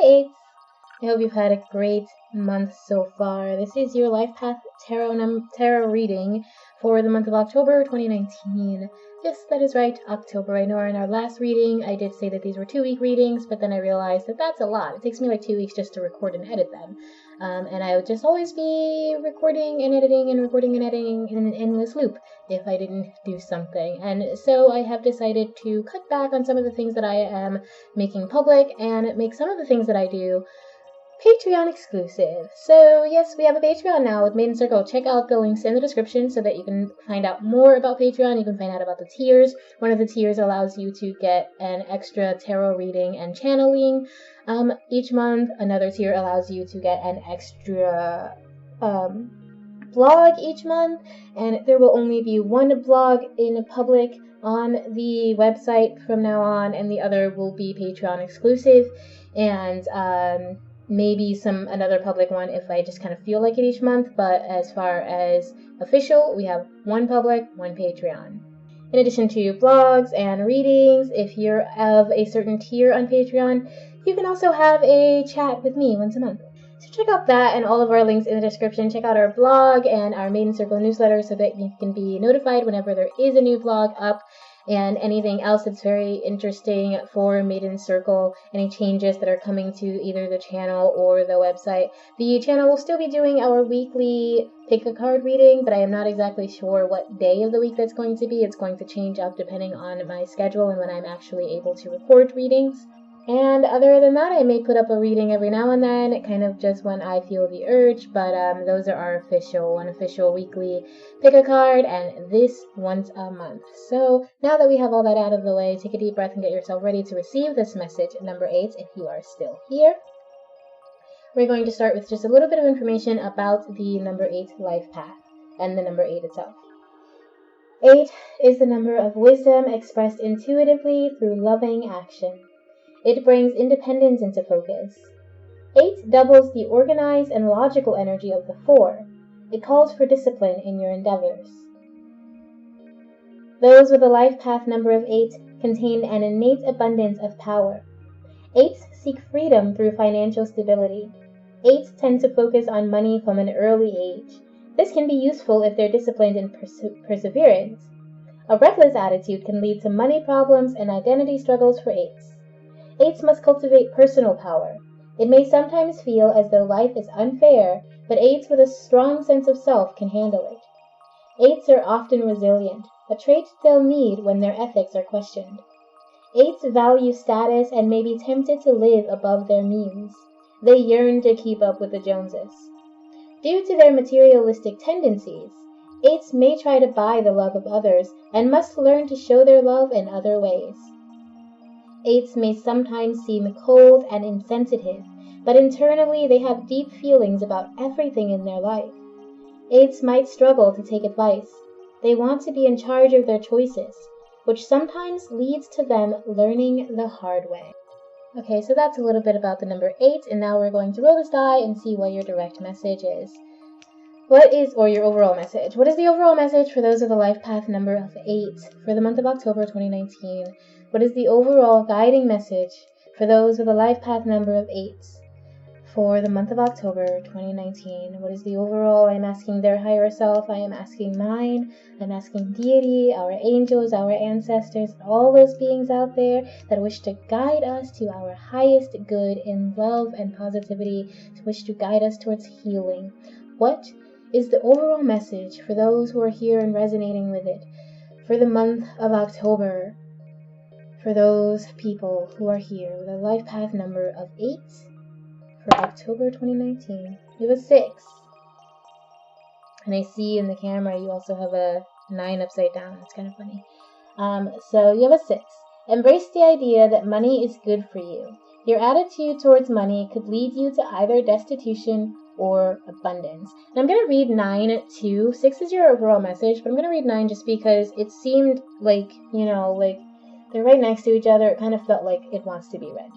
8. I hope you've had a great month so far. This is your Life Path Tarot reading for the month of October 2019. Yes, that is right, October. I know in our last reading I did say that these were 2-week readings, but then I realized that that's a lot. It takes me like 2 weeks just to record and edit them. And I would just always be recording and editing and recording and editing in an endless loop if I didn't do something. And so I have decided to cut back on some of the things that I am making public and make some of the things that I do Patreon exclusive. So yes, we have a Patreon now with Maiden Circle. Check out the links in the description so that you can find out more about Patreon. You can find out about the tiers. One of the tiers allows you to get an extra tarot reading and channeling each month. Another tier allows you to get an extra blog each month, and there will only be one blog in public on the website from now on, and the other will be Patreon exclusive, and maybe another public one if I just kind of feel like it each month. But as far as official, we have one public, one Patreon. In addition to blogs and readings, if you're of a certain tier on Patreon, you can also have a chat with me once a month. So check out that and all of our links in the description. Check out our blog and our Maiden Circle newsletter so that you can be notified whenever there is a new blog up, and anything else that's very interesting for Maiden Circle, any changes that are coming to either the channel or the website. The channel will still be doing our weekly pick a card reading, but I am not exactly sure what day of the week that's going to be. It's going to change up depending on my schedule and when I'm actually able to record readings. And other than that, I may put up a reading every now and then, kind of just when I feel the urge, but those are our unofficial weekly pick a card, and this once a month. So now that we have all that out of the way, take a deep breath and get yourself ready to receive this message, number 8, if you are still here. We're going to start with just a little bit of information about the number 8 life path and the number 8 itself. 8 is the number of wisdom expressed intuitively through loving action. It brings independence into focus. 8 doubles the organized and logical energy of the 4. It calls for discipline in your endeavors. Those with a life path number of 8 contain an innate abundance of power. 8s seek freedom through financial stability. 8s tend to focus on money from an early age. This can be useful if they're disciplined in perseverance. A reckless attitude can lead to money problems and identity struggles for 8s. 8s must cultivate personal power. It may sometimes feel as though life is unfair, but 8s with a strong sense of self can handle it. 8s are often resilient, a trait they'll need when their ethics are questioned. 8s value status and may be tempted to live above their means. They yearn to keep up with the Joneses. Due to their materialistic tendencies, 8s may try to buy the love of others and must learn to show their love in other ways. 8s may sometimes seem cold and insensitive, but internally they have deep feelings about everything in their life. 8s might struggle to take advice. They want to be in charge of their choices, which sometimes leads to them learning the hard way. Okay, so that's a little bit about the number 8, and now we're going to roll this die and see what your direct message is. Or your overall message. What is the overall message for those with a life path number of 8 for the month of October 2019? What is the overall guiding message for those with a life path number of 8 for the month of October 2019? What is the overall? I'm asking their higher self. I am asking mine. I'm asking deity, our angels, our ancestors, all those beings out there that wish to guide us to our highest good in love and positivity, to wish to guide us towards healing. What is the overall message for those who are here and resonating with it for the month of October? For those people who are here with a life path number of 8 for October 2019. You have a 6. And I see in the camera you also have a 9 upside down. It's kind of funny. So you have a 6. Embrace the idea that money is good for you. Your attitude towards money could lead you to either destitution or abundance. And I'm going to read 9 too. 6 is your overall message, but I'm going to read 9 just because it seemed like, they're right next to each other. It kind of felt like it wants to be read.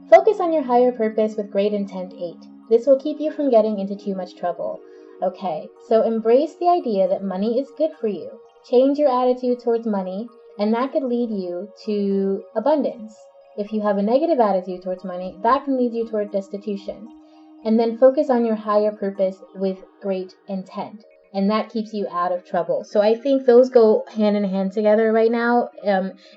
Focus on your higher purpose with great intent, 8. This will keep you from getting into too much trouble. Okay, so embrace the idea that money is good for you. Change your attitude towards money, and that could lead you to abundance. If you have a negative attitude towards money, that can lead you toward destitution. And then focus on your higher purpose with great intent. And that keeps you out of trouble. So I think those go hand in hand together right now.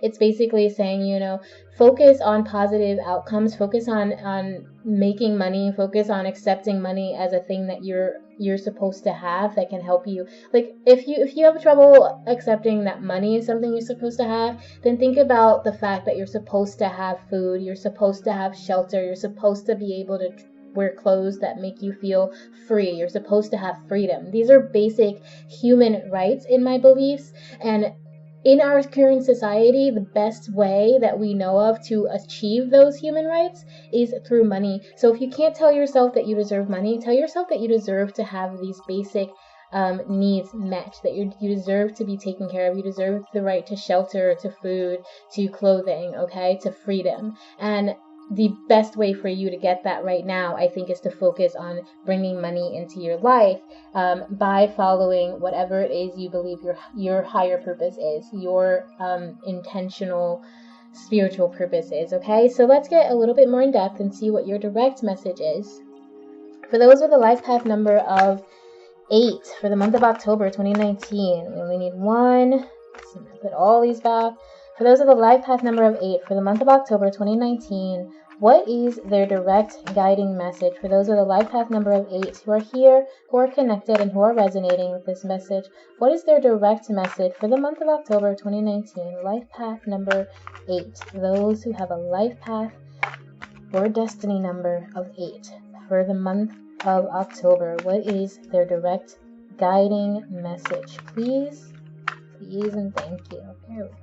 It's basically saying, focus on positive outcomes, focus on making money, focus on accepting money as a thing that you're supposed to have that can help you. Like if you have trouble accepting that money is something you're supposed to have, then think about the fact that you're supposed to have food, you're supposed to have shelter, you're supposed to be able to wear clothes that make you feel free. You're supposed to have freedom. These are basic human rights in my beliefs. And in our current society, the best way that we know of to achieve those human rights is through money. So if you can't tell yourself that you deserve money, tell yourself that you deserve to have these basic needs met, that you deserve to be taken care of. You deserve the right to shelter, to food, to clothing, okay, to freedom. And the best way for you to get that right now, I think, is to focus on bringing money into your life by following whatever it is you believe your higher purpose is, your intentional spiritual purpose is, okay? So let's get a little bit more in depth and see what your direct message is. For those with a life path number of 8 for the month of October 2019, we only need one. So I'm going to put all these back. For those with a life path number of 8 for the month of October 2019, what is their direct guiding message? For those with a life path number of 8 who are here, who are connected, and who are resonating with this message, what is their direct message for the month of October 2019? Life path number 8. Those who have a life path or destiny number of 8 for the month of October, what is their direct guiding message? Please, please, and thank you. There we go.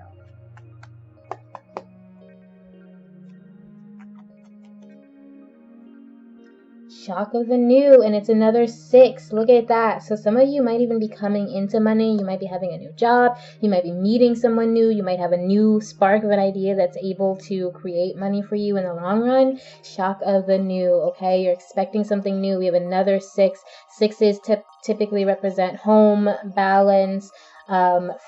Shock of the new, and it's another 6. Look at that. So some of you might even be coming into money. You might be having a new job. You might be meeting someone new. You might have a new spark of an idea that's able to create money for you in the long run. Shock of the new, okay? You're expecting something new. We have another 6. 6s typically represent home, balance,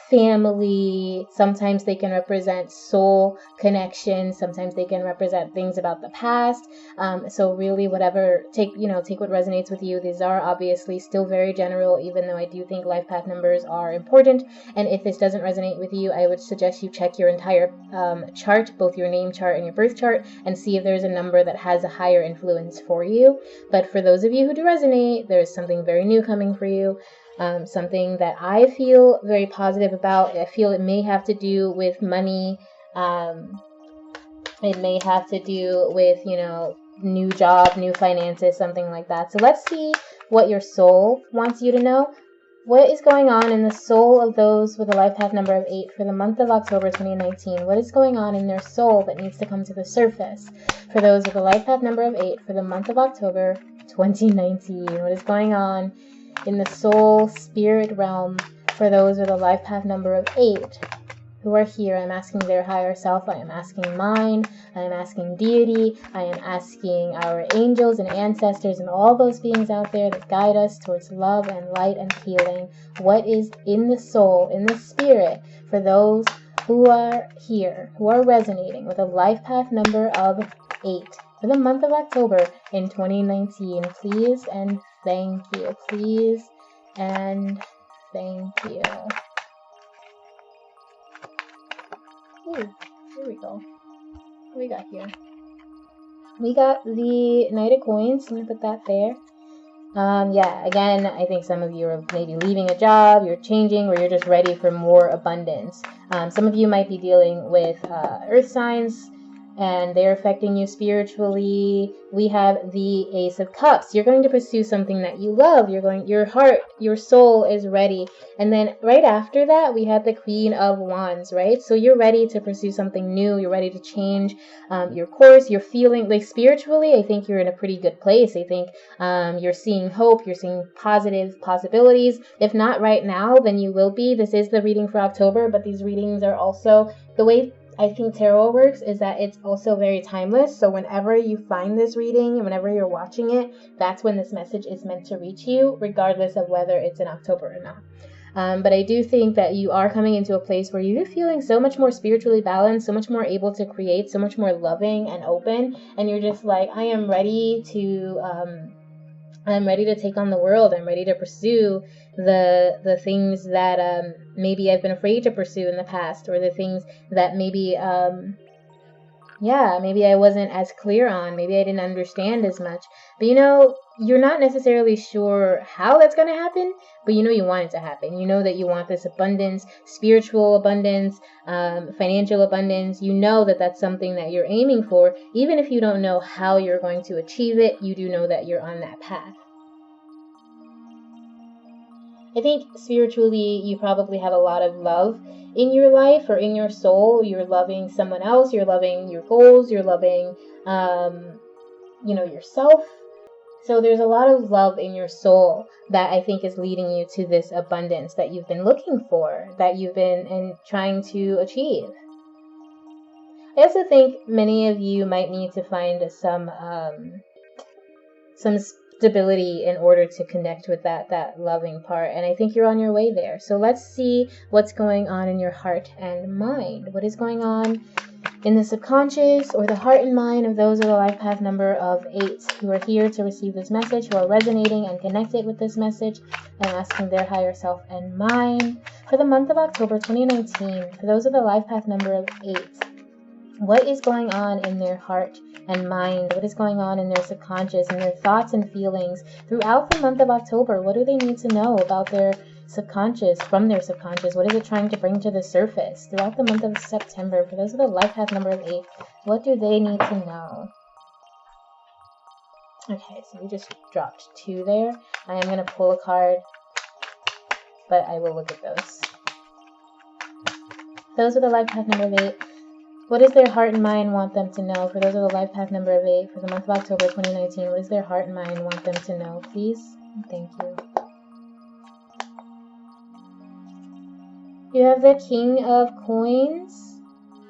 family. Sometimes they can represent soul connection. Sometimes they can represent things about the past. So really, whatever, take what resonates with you. These are obviously still very general, even though I do think life path numbers are important. And if this doesn't resonate with you, I would suggest you check your entire chart, both your name chart and your birth chart, and see if there's a number that has a higher influence for you. But for those of you who do resonate, there's something very new coming for you. Something that I feel very positive about. I feel it may have to do with money. It may have to do with, new job, new finances, something like that. So let's see what your soul wants you to know. What is going on in the soul of those with a life path number of 8 for the month of October 2019? What is going on in their soul that needs to come to the surface? For those with a life path number of 8 for the month of October 2019, what is going on in the soul spirit realm for those with a life path number of 8 who are here? I'm asking their higher self. I am asking mine. I am asking deity. I am asking our angels and ancestors and all those beings out there that guide us towards love and light and healing. What is in the soul, in the spirit, for those who are here, who are resonating with a life path number of 8 for the month of October in 2019? Please and thank you. Please and thank you. Ooh, here we go. What do we got here? We got the Knight of Coins. I'm going to put that there. Again, I think some of you are maybe leaving a job, you're changing, or you're just ready for more abundance. Some of you might be dealing with earth signs, and they're affecting you spiritually. We have the Ace of Cups. You're going to pursue something that you love. Your heart, your soul is ready. And then right after that, we have the Queen of Wands, right? So you're ready to pursue something new. You're ready to change your course. You're feeling like spiritually, I think you're in a pretty good place. I think you're seeing hope. You're seeing positive possibilities. If not right now, then you will be. This is the reading for October, but these readings are also the way I think tarot works is that it's also very timeless. So whenever you find this reading and whenever you're watching it, that's when this message is meant to reach you, regardless of whether it's in October or not. But I do think that you are coming into a place where you're feeling so much more spiritually balanced, so much more able to create, so much more loving and open, and you're just like, I am ready to take on the world. I'm ready to pursue the things that maybe I've been afraid to pursue in the past, or the things that maybe maybe I wasn't as clear on, maybe I didn't understand as much. But you're not necessarily sure how that's going to happen, but you want it to happen. You know that you want this abundance, spiritual abundance, financial abundance. You know that that's something that you're aiming for. Even if you don't know how you're going to achieve it, you do know that you're on that path. I think spiritually, you probably have a lot of love in your life or in your soul. You're loving someone else. You're loving your goals. You're loving, yourself. So there's a lot of love in your soul that I think is leading you to this abundance that you've been looking for, that you've been trying to achieve. I also think many of you might need to find some stability in order to connect with that loving part, and I think you're on your way there. So let's see what's going on in your heart and mind. What is going on in the subconscious or the heart and mind of those of the life path number of 8 who are here to receive this message, who are resonating and connected with this message and asking their higher self and mind for the month of October 2019. For those of the life path number of 8, what is going on in their heart and mind? What is going on in their subconscious and their thoughts and feelings throughout the month of October? What do they need to know about their subconscious, from their subconscious? What is it trying to bring to the surface throughout the month of September? For those of the life path number of 8, what do they need to know? Okay, so we just dropped 2 there. I am going to pull a card, but I will look at those. Those are the life path number of 8. What does their heart and mind want them to know? For those of the life path number of 8, for the month of October 2019, what does their heart and mind want them to know? Please? Thank you. You have the King of Coins,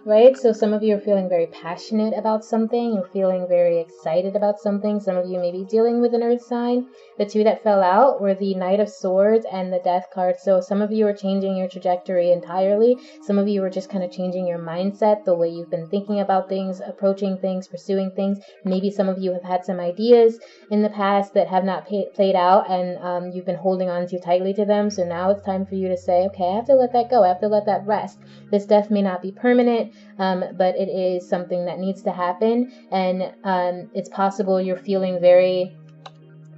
right? So some of you are feeling very passionate about something. You're feeling very excited about something. Some of you may be dealing with an earth sign. The 2 that fell out were the Knight of Swords and the Death card. So some of you are changing your trajectory entirely. Some of you are just kind of changing your mindset, the way you've been thinking about things, approaching things, pursuing things. Maybe some of you have had some ideas in the past that have not played out, and you've been holding on too tightly to them. So now it's time for you to say, okay, I have to let that go. I have to let that rest. This death may not be permanent, but it is something that needs to happen. And it's possible you're feeling very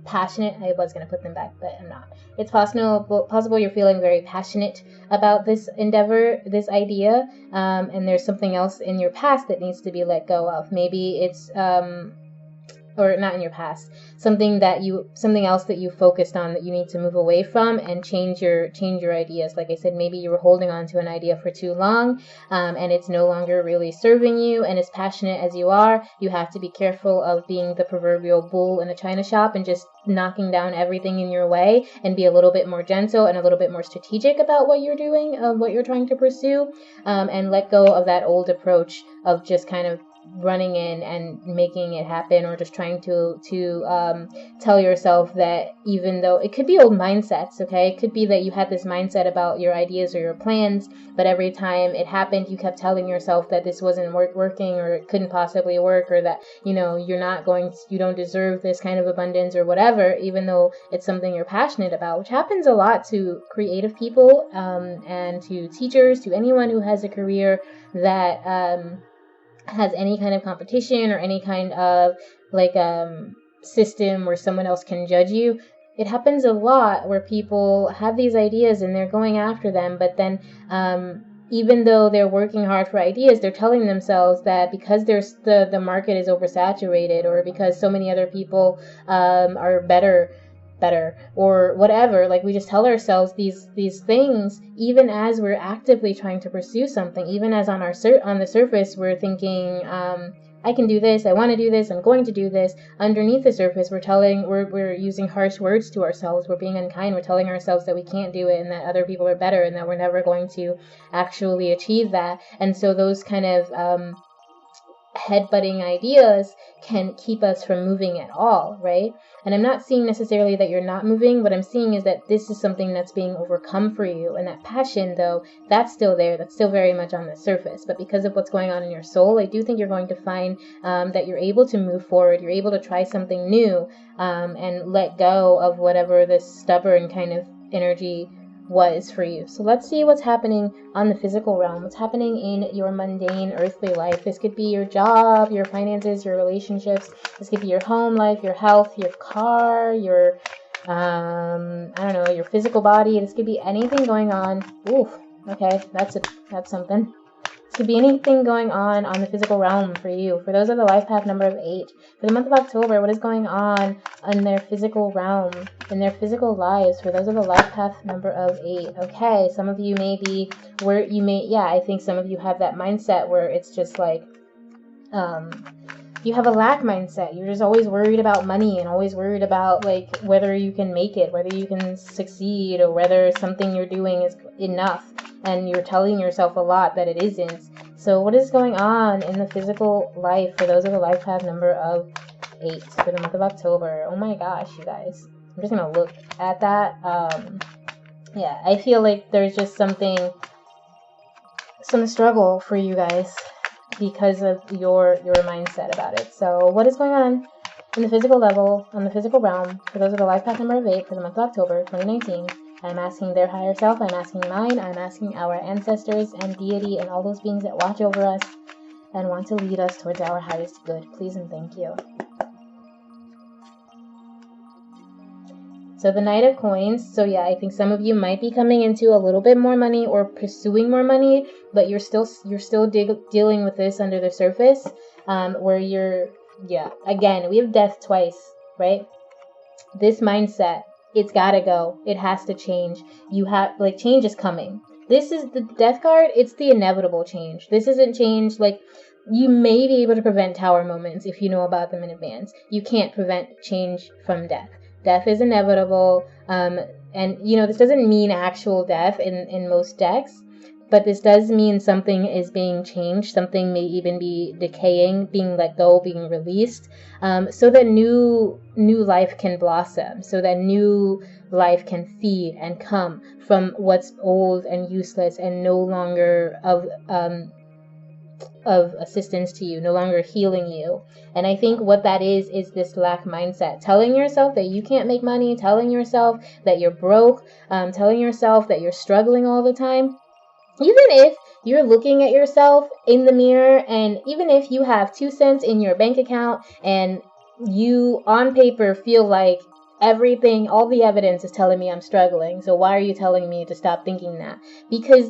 passionate. I was going to put them back, but I'm not. It's possible you're feeling very passionate about this endeavor, this idea, and there's something else in your past that needs to be let go of. Maybe it's or not in your past, something else that you focused on that you need to move away from and change your ideas. Like I said, maybe you were holding on to an idea for too long, and it's no longer really serving you. And as passionate as you are, you have to be careful of being the proverbial bull in a china shop and just knocking down everything in your way, and be a little bit more gentle and a little bit more strategic about what you're doing, what you're trying to pursue, and let go of that old approach of just kind of running in and making it happen, or just trying to tell yourself that, even though it could be old mindsets, okay, it could be that you had this mindset about your ideas or your plans, but every time it happened, you kept telling yourself that this wasn't working, or it couldn't possibly work, or that you don't deserve this kind of abundance or whatever, even though it's something you're passionate about, which happens a lot to creative people, and to teachers, to anyone who has a career that has any kind of competition or any kind of system where someone else can judge you. It happens a lot where people have these ideas and they're going after them, but then even though they're working hard for ideas, they're telling themselves that because the market is oversaturated, or because so many other people are better, or whatever, like we just tell ourselves these things, even as we're actively trying to pursue something, even as on the surface we're thinking, I can do this, I want to do this, I'm going to do this. Underneath the surface, we're using harsh words to ourselves, we're being unkind, we're telling ourselves that we can't do it, and that other people are better, and that we're never going to actually achieve that. And so those kind of headbutting ideas can keep us from moving at all, right? And I'm not seeing necessarily that you're not moving. What I'm seeing is that this is something that's being overcome for you. And that passion, though, that's still there. That's still very much on the surface. But because of what's going on in your soul, I do think you're going to find that you're able to move forward. You're able to try something new and let go of whatever this stubborn kind of energy was for you. So let's see what's happening on the physical realm. What's happening in your mundane earthly life. This could be your job, your finances, your relationships. This could be your home life, your health, your car, your I don't know, your physical body. This could be anything going on. Oof. Okay, that's something. This could be anything going on the physical realm for you. For those of the life path number of 8. For the month of October, what is going on in their physical realm, in their physical lives? For those of the life path number of 8. Okay, some of you may be where you may, I think some of you have that mindset where it's just like, you have a lack mindset. You're just always worried about money and always worried about like whether you can make it, whether you can succeed, or whether something you're doing is enough. And you're telling yourself a lot that it isn't. So what is going on in the physical life for those of the life path number of 8 for the month of October? Oh my gosh, you guys. I'm just going to look at that. I feel like there's just some struggle for you guys because of your mindset about it. So what is going on in the physical level, on the physical realm, for those of the life path number of 8 for the month of October 2019? I'm asking their higher self, I'm asking mine, I'm asking our ancestors and deity and all those beings that watch over us and want to lead us towards our highest good. Please and thank you. So the Knight of Coins. So I think some of you might be coming into a little bit more money or pursuing more money, but you're still dealing with this under the surface, where you're, again, we have death twice, right? This mindset, it's gotta go. It has to change. You have, change is coming. This is the death card. It's the inevitable change. This isn't change. You may be able to prevent tower moments if you know about them in advance. You can't prevent change from death. Death is inevitable. And, this doesn't mean actual death in most decks. But this does mean something is being changed. Something may even be decaying, being let go, being released, so that new life can blossom, so that new life can feed and come from what's old and useless and no longer of assistance to you, no longer healing you. And I think what that is this lack mindset. Telling yourself that you can't make money, telling yourself that you're broke, telling yourself that you're struggling all the time. Even if you're looking at yourself in the mirror, and even if you have 2 cents in your bank account and you on paper feel like everything, all the evidence is telling me I'm struggling, so why are you telling me to stop thinking that? Because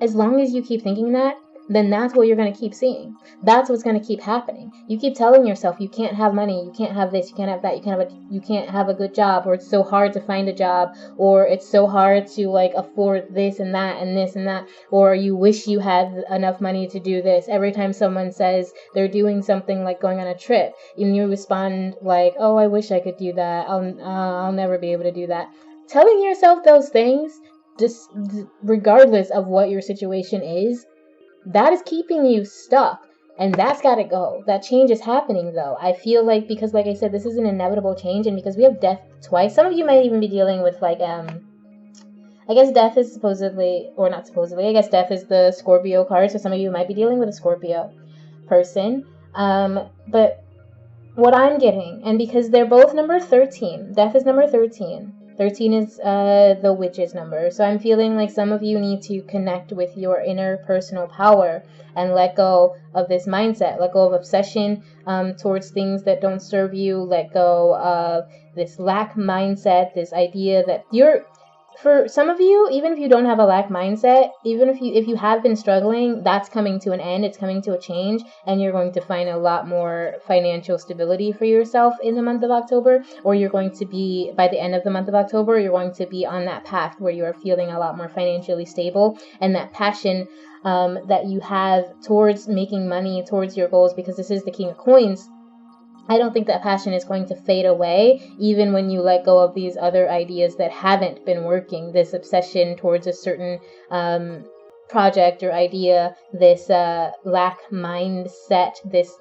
as long as you keep thinking that, then that's what you're going to keep seeing. That's what's going to keep happening. You keep telling yourself you can't have money, you can't have this, you can't have that, you can't have a good job, or it's so hard to find a job, or it's so hard to afford this and that and this and that, or you wish you had enough money to do this. Every time someone says they're doing something like going on a trip, and you respond like, oh, I wish I could do that. I'll never be able to do that. Telling yourself those things, just regardless of what your situation is, that is keeping you stuck, and that's got to go. That change is happening, though. I feel like, because like I said, this is an inevitable change, and because we have death twice, some of you might even be dealing with I guess death is supposedly, or not supposedly, I guess death is the Scorpio card, so some of you might be dealing with a Scorpio person. But what I'm getting, and because they're both number 13, death is number 13. 13 is the witch's number. So I'm feeling like some of you need to connect with your inner personal power and let go of this mindset. Let go of obsession towards things that don't serve you. Let go of this lack mindset, this idea that for some of you, even if you don't have a lack mindset, even if you have been struggling, that's coming to an end. It's coming to a change, and you're going to find a lot more financial stability for yourself in the month of October, or you're going to be, by the end of the month of October, you're going to be on that path where you are feeling a lot more financially stable, and that passion that you have towards making money, towards your goals, because this is the King of Coins. I don't think that passion is going to fade away, even when you let go of these other ideas that haven't been working. This obsession towards a certain project or idea, this lack mindset, this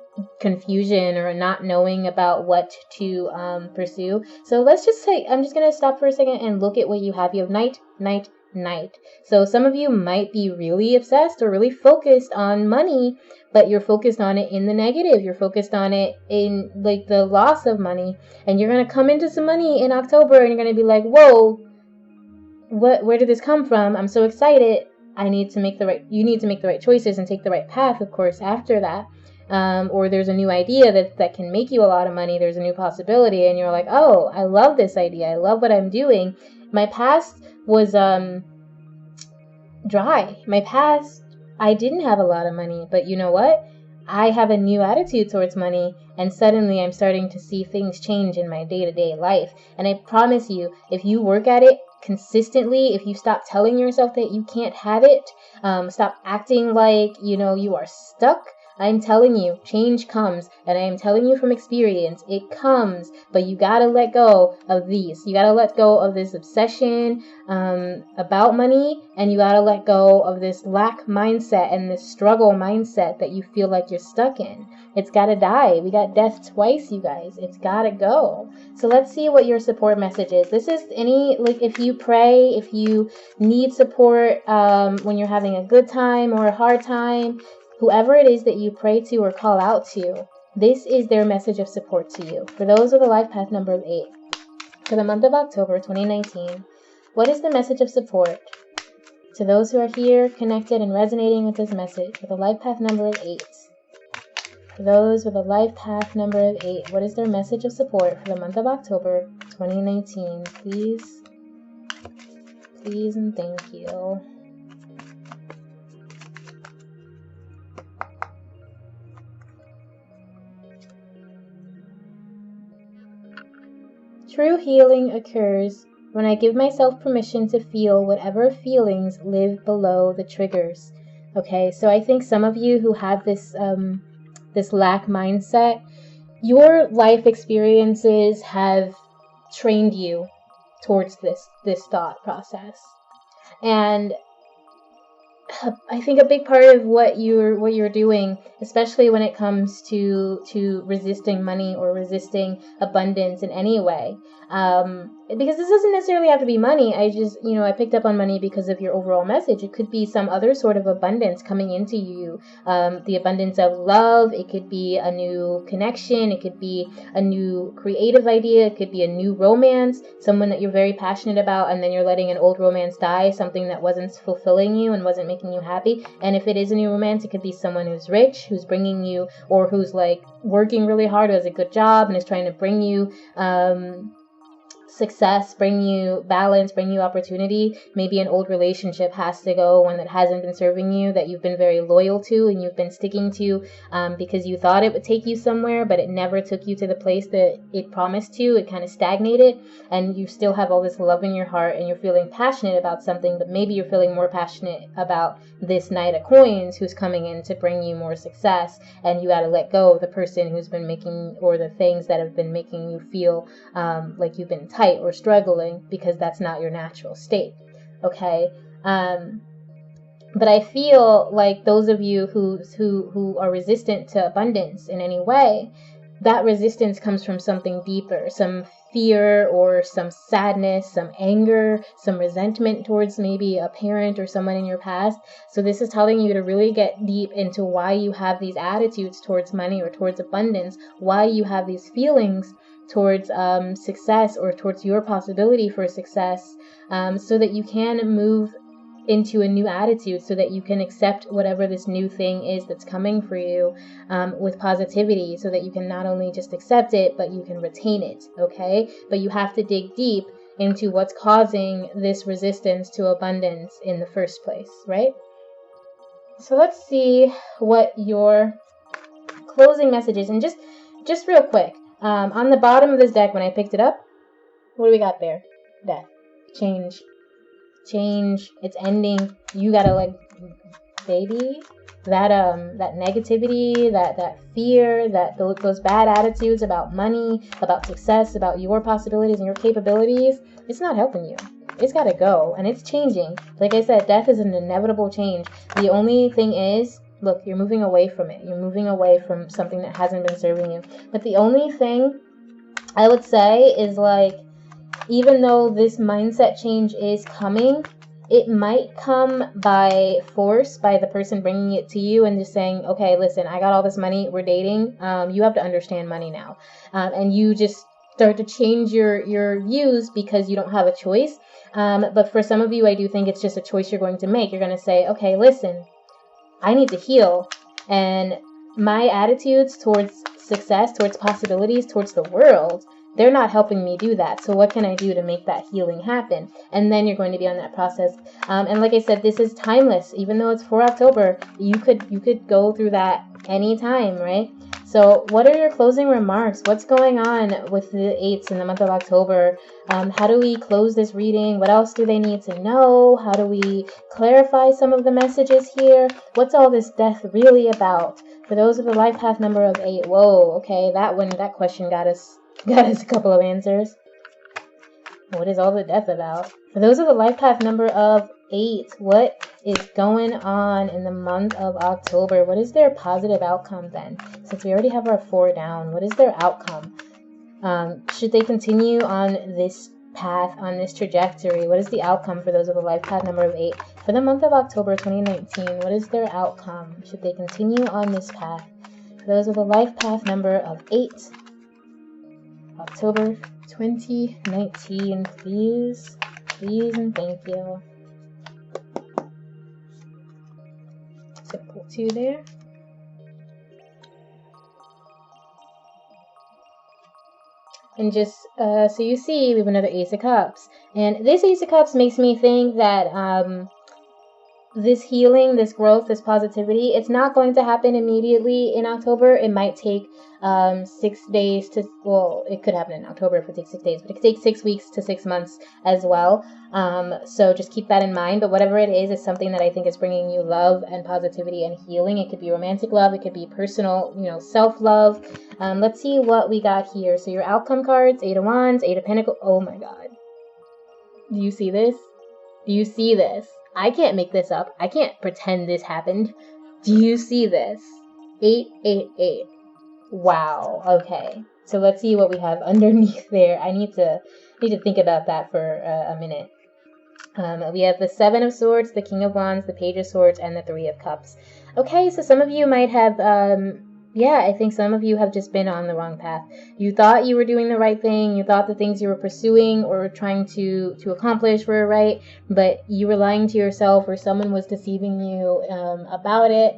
confusion or not knowing about what to pursue. So let's just say, I'm just going to stop for a second and look at what you have. You have night, night, night. So some of you might be really obsessed or really focused on money, but you're focused on it in the negative. You're focused on it in like the loss of money, and you're going to come into some money in October and you're going to be like, whoa, where did this come from? I'm so excited. You need to make the right choices and take the right path, of course, after that. Or there's a new idea that can make you a lot of money. There's a new possibility, and you're like, oh, I love this idea. I love what I'm doing. My past was dry. My past, I didn't have a lot of money, but you know what? I have a new attitude towards money, and suddenly I'm starting to see things change in my day-to-day life. And I promise you, if you work at it consistently, if you stop telling yourself that you can't have it, stop acting like, you are stuck, I'm telling you, change comes, and I am telling you from experience, it comes, but you gotta let go of these. You gotta let go of this obsession about money, and you gotta let go of this lack mindset and this struggle mindset that you feel like you're stuck in. It's gotta die. We got death twice, you guys. It's gotta go. So let's see what your support message is. This is if you pray, if you need support when you're having a good time or a hard time, whoever it is that you pray to or call out to, this is their message of support to you. For those with a life path number of 8, for the month of October 2019, what is the message of support to those who are here, connected, and resonating with this message with a life path number of 8? For those with a life path number of 8, what is their message of support for the month of October 2019? Please, and thank you. True healing occurs when I give myself permission to feel whatever feelings live below the triggers. Okay, so I think some of you who have this lack mindset, your life experiences have trained you towards this thought process. And I think a big part of what you're doing, especially when it comes to resisting money or resisting abundance in any way, because this doesn't necessarily have to be money. I picked up on money because of your overall message. It could be some other sort of abundance coming into you, the abundance of love. It could be a new connection. It could be a new creative idea. It could be a new romance, someone that you're very passionate about, and then you're letting an old romance die, something that wasn't fulfilling you and wasn't making you happy. And if it is a new romance, it could be someone who's rich, who's bringing you, or who's like working really hard, who has a good job and is trying to bring you success, bring you balance, bring you opportunity. Maybe an old relationship has to go, one that hasn't been serving you, that you've been very loyal to and you've been sticking to because you thought it would take you somewhere, but it never took you to the place that it promised to. It kind of stagnated, and you still have all this love in your heart and you're feeling passionate about something, but maybe you're feeling more passionate about this Knight of Coins who's coming in to bring you more success, and you got to let go of the person who's been making, or the things that have been making you feel like you've been tight or struggling, because that's not your natural state. Okay. But I feel like those of you who are resistant to abundance in any way, that resistance comes from something deeper, some fear or some sadness, some anger, some resentment towards maybe a parent or someone in your past. So this is telling you to really get deep into why you have these attitudes towards money or towards abundance, why you have these feelings towards success or towards your possibility for success, so that you can move into a new attitude, so that you can accept whatever this new thing is that's coming for you with positivity, so that you can not only just accept it, but you can retain it. Okay, but you have to dig deep into what's causing this resistance to abundance in the first place, right? So let's see what your closing message is. And just real quick, on the bottom of this deck, when I picked it up, what do we got there? Death. Change. It's ending. You gotta baby, that negativity, that fear, those bad attitudes about money, about success, about your possibilities and your capabilities, it's not helping you. It's got to go, and it's changing. Like I said, death is an inevitable change. The only thing is, look, you're moving away from it. You're moving away from something that hasn't been serving you. But the only thing I would say is, like, even though this mindset change is coming, it might come by force, by the person bringing it to you and just saying, okay, listen, I got all this money, we're dating, you have to understand money now. And you just start to change your views because you don't have a choice. But for some of you, I do think it's just a choice you're going to make. You're going to say, okay, listen, I need to heal. And my attitudes towards success, towards possibilities, towards the world, they're not helping me do that. So what can I do to make that healing happen? And then you're going to be on that process. And like I said, this is timeless. Even though it's for October, you could go through that anytime, right? So what are your closing remarks? What's going on with the 8s in the month of October? How do we close this reading? What else do they need to know? How do we clarify some of the messages here? What's all this death really about? For those with a life path number of 8, whoa, okay, that question got us a couple of answers. What is all the death about? For those with a life path number of 8, what is going on in the month of October? What is their positive outcome then? Since we already have our 4 down, what is their outcome? Should they continue on this path, on this trajectory? What is the outcome for those with a life path number of 8? For the month of October 2019, what is their outcome? Should they continue on this path? For those with a life path number of 8, October 2019, please, and thank you. So pull 2 there. And just so you see, we have another Ace of Cups. And this Ace of Cups makes me think that this healing, this growth, this positivity, it's not going to happen immediately in October. It might take 6 days to, well, it could happen in October if it takes 6 days, but it could take 6 weeks to 6 months as well. So just keep that in mind. But whatever it is something that I think is bringing you love and positivity and healing. It could be romantic love. It could be personal, self-love. Let's see what we got here. So your outcome cards, 8 of Wands, 8 of Pentacles. Oh my God. Do you see this? Do you see this? I can't make this up. I can't pretend this happened. Do you see this? 888. Wow. Okay. So let's see what we have underneath there. I need to think about that for a minute. We have the 7 of Swords, the King of Wands, the Page of Swords, and the 3 of Cups. Okay, so some of you might have, I think some of you have just been on the wrong path. You thought you were doing the right thing. You thought the things you were pursuing or trying to accomplish were right, but you were lying to yourself or someone was deceiving you about it.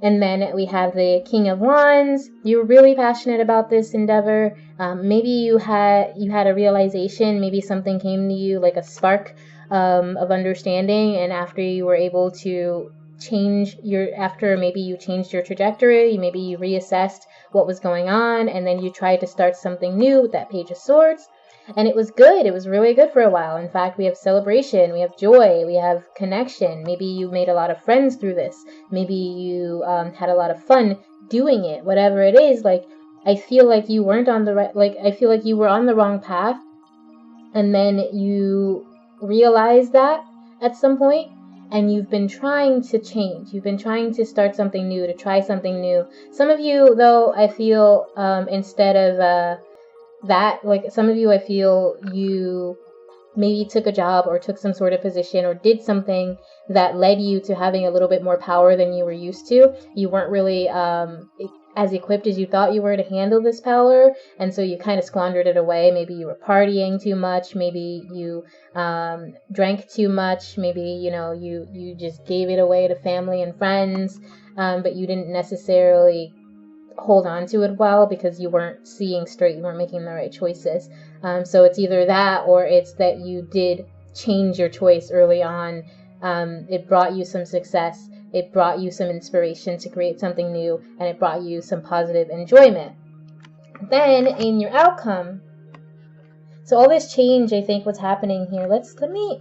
And then we have the King of Wands. You were really passionate about this endeavor. Maybe you had a realization. Maybe something came to you like a spark of understanding, and after you were able to maybe you changed your trajectory, maybe you reassessed what was going on, and then you tried to start something new with that Page of Swords, and it was good. It was really good for a while. In fact, we have celebration, we have joy, we have connection. Maybe you made a lot of friends through this. Maybe you had a lot of fun doing it. Whatever it is, like, I feel like you weren't on the right, like, I feel like you were on the wrong path, and then you realized that at some point, and you've been trying to change. You've been trying to start something new, to try something new. Some of you, though, I feel, instead of that, like, some of you, I feel you maybe took a job or took some sort of position or did something that led you to having a little bit more power than you were used to. You weren't really as equipped as you thought you were to handle this power, and so you kind of squandered it away. Maybe you were partying too much. Maybe you drank too much. Maybe you just gave it away to family and friends, but you didn't necessarily hold on to it well because you weren't seeing straight. You weren't making the right choices. So it's either that, or it's that you did change your choice early on. It brought you some success. It brought you some inspiration to create something new, and it brought you some positive enjoyment. Then in your outcome, so all this change, I think what's happening here, let me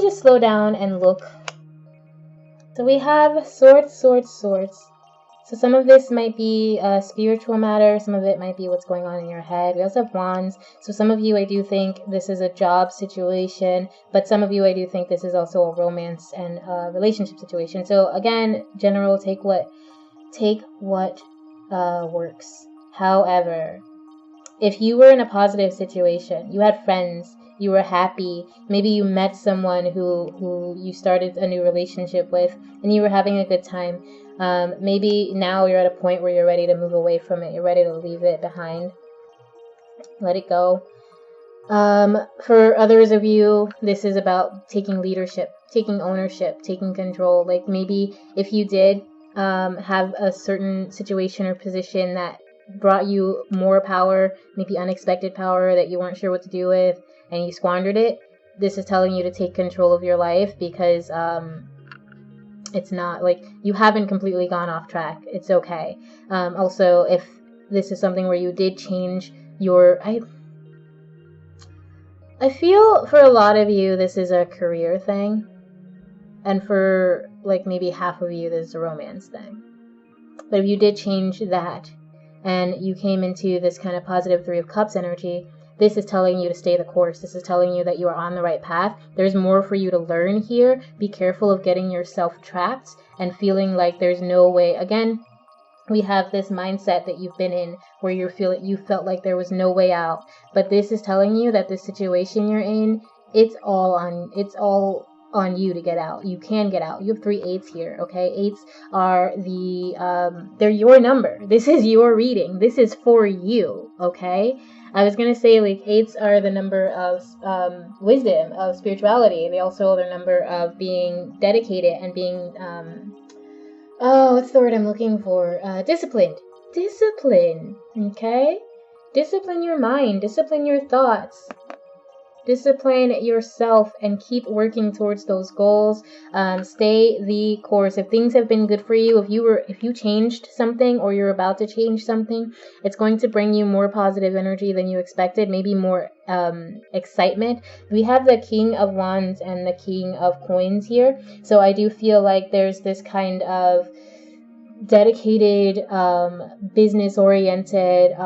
just slow down and look. So we have swords, swords, swords. So some of this might be a spiritual matter. Some of it might be what's going on in your head. We also have Wands. So some of you, I do think this is a job situation, but some of you, I do think this is also a romance and a relationship situation. So again, general, take what works. However, if you were in a positive situation, you had friends, you were happy, maybe you met someone who you started a new relationship with, and you were having a good time. Maybe now you're at a point where you're ready to move away from it. You're ready to leave it behind. Let it go. For others of you, this is about taking leadership, taking ownership, taking control. Like maybe if you did have a certain situation or position that brought you more power, maybe unexpected power that you weren't sure what to do with, and you squandered it, this is telling you to take control of your life, because it's not like you haven't completely gone off track. It's okay. Also, if this is something where you did change your... I feel for a lot of you, this is a career thing. And for like maybe half of you, this is a romance thing. But if you did change that and you came into this kind of positive Three of Cups energy, this is telling you to stay the course. This is telling you that you are on the right path. There's more for you to learn here. Be careful of getting yourself trapped and feeling like there's no way. Again, we have this mindset that you've been in where you felt like there was no way out. But this is telling you that the situation you're in, it's all on you to get out. You can get out. You have 3 8s here, okay? 8s are they're your number. This is your reading. This is for you, okay? I was gonna say, like, 8s are the number of wisdom, of spirituality. They also are the number of being dedicated and being what's the word I'm looking for? Disciplined. Discipline, okay? Discipline your mind. Discipline your thoughts. Discipline yourself and keep working towards those goals. Stay the course. If things have been good for you, if you changed something or you're about to change something, it's going to bring you more positive energy than you expected, maybe more excitement. We have the King of Wands and the King of Coins here. So I do feel like there's this kind of dedicated, business-oriented,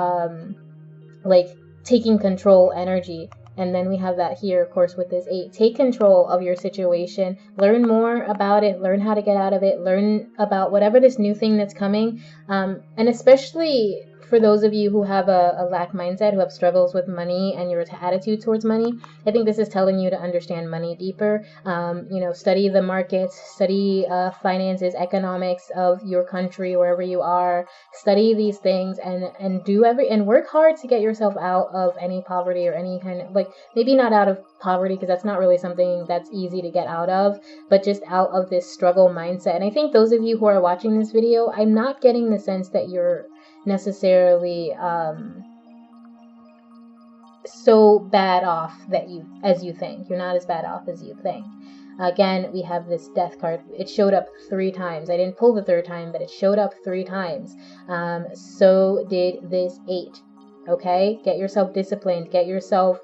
like taking control energy. And then we have that here, of course, with this 8. Take control of your situation. Learn more about it. Learn how to get out of it. Learn about whatever this new thing that's coming. And especially for those of you who have a lack mindset, who have struggles with money and your attitude towards money, I think this is telling you to understand money deeper. Study the markets, study finances, economics of your country, wherever you are. Study these things and work hard to get yourself out of any poverty or any kind of, like, maybe not out of poverty, because that's not really something that's easy to get out of, but just out of this struggle mindset. And I think those of you who are watching this video, I'm not getting the sense that you're necessarily so bad off as you think. You're not as bad off as you think. Again, we have this Death card. It showed up 3 times. I didn't pull the 3rd time, but it showed up 3 times. So did this 8. Okay, get yourself disciplined. Get yourself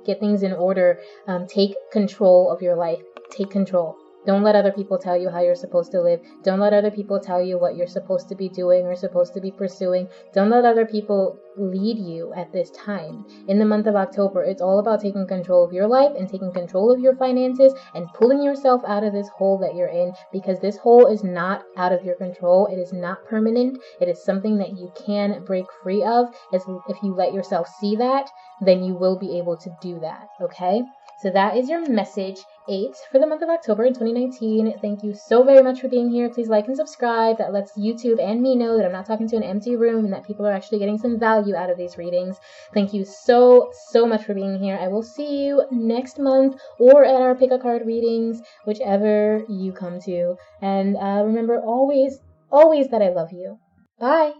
get things in order. Take control of your life. Take control. Don't let other people tell you how you're supposed to live. Don't let other people tell you what you're supposed to be doing or supposed to be pursuing. Don't let other people lead you at this time. In the month of October, it's all about taking control of your life and taking control of your finances and pulling yourself out of this hole that you're in, because this hole is not out of your control. It is not permanent. It is something that you can break free of. If you let yourself see that, then you will be able to do that, okay? So that is your message, 8, for the month of October in 2019. Thank you so very much for being here. Please like and subscribe. That lets YouTube and me know that I'm not talking to an empty room and that people are actually getting some value out of these readings. Thank you so much for being here. I will see you next month or at our pick a card readings, whichever you come to. And remember always that I love you. Bye.